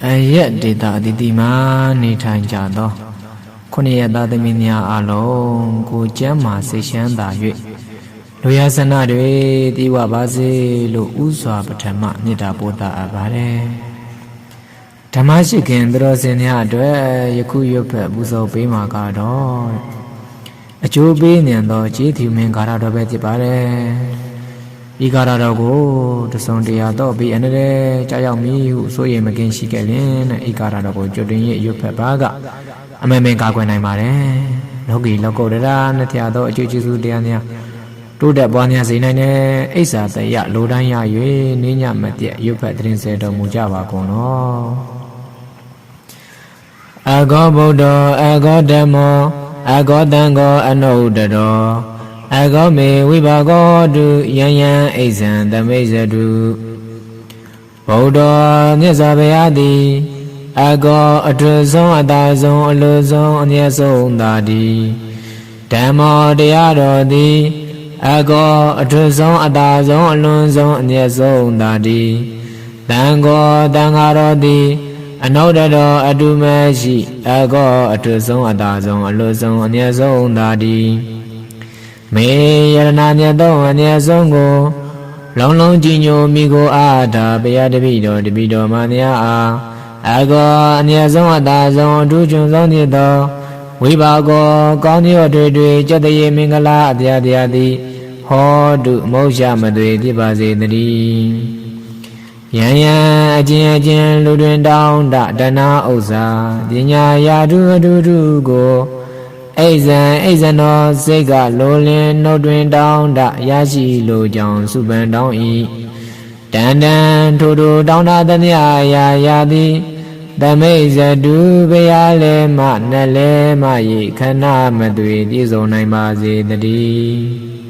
ရက်ဒေတာအတိတိမှာနေထိုင်ကြသောခုနှစ်ရသားသမီးများအလုံးကိုကျမ်းမာစိတ်ချမ်းသာ၍လူရဆန္ဒတွေတည်ဝပါစေလို့ဥစွာပထမမေတ္တာပို့တာအပ်ပါတယ်ဓမ္မရှိခင်သူတော်စင်များအတွက်ယခုရွတ်ဖက်ပူဇော်ပေးမှာကတော့အကျိုးပေးနေသောကျေးဇူးမင်္ဂလာတော်ပဲဖြစ်ပါတယ်ဤကာရတော်ကိုတဆုံတရားတော့ပြီးအနေနဲ့ကြောက်ရောက်မိဟုဆိုရင်မကင်းရှိခဲ့လင်တဲ့ဤကာရတော်ကိုကြွတင်ရရွတ်ဖက်ပါကအမေမင်ကာကွယ်နိုင်ပါတယ်လောကီလောကုတ္တရာနှစ်ထသောအကျိုးကျေးဇူးတရားများတိုးတက်ပွားများစေနိုင်တဲ့အိဆာတရလိုတိုင်းရ၍နိညမပြည့်ရွတ်ဖက်တင်စေတော်မူကြပါကုန်တော်အဂောဗုဒ္ဓအဂောဓမ္မောအဂောတံကောအနုတ္တရောအဂောမေဝိဘာဂောတုယံယံအိဇံသမိဇတုဗုဒ္ဓမြတ်စွာဘုရားသည်အဂောအထွတ်ဆုံးအသာဆုံးအလိုဆုံးအမြတ်ဆုံးသာတိဓမ္မောတရားတော်သည်အဂောအထွတ်ဆုံးအသာဆုံးအလွန်ဆုံးအမြတ်ဆုံးသာတိသံဃောသံဃာတော်သည်အနုတ္တရောအတုမရှိအဂောအထွတ်ဆုံးအသာဆုံးအလွန်ဆုံးအမြတ်ဆုံးသာတိမေယရဏမြတ်သောအမြတ်ဆုံးကိုလုံးလုံးကြည်ညိုမိကိုအားသာဘုရားတပည့်တော်မများအားအကောအမြတ်ဆုံးအသာဆုံးအထူးကျွန်းဆုံးဖြစ်သောဝိပါကောကောင်းသောတွေကျက်တရေမင်္ဂလာအပြားတရားသည်ဟောတုမုတ်ရှမသွေဖြစ်ပါစေတည်းယံယံအချင်းလူတွင်တောင်းတဒနာဥစ္စာပညာယာတုအတုတုကိုအိဇံတော်စိတ်ကလိုလင်းနှုတ်တွင်တောင်းတရရှိလိုကြောင်းစုပန်တောင်းဤတန်ထိုတောင်းတသမျှရာသည်သမိဇတုဘုရားလည်းမနလည်းမ၏ခဏမသွေပြည့်စုံနိုင်ပါစေတည်း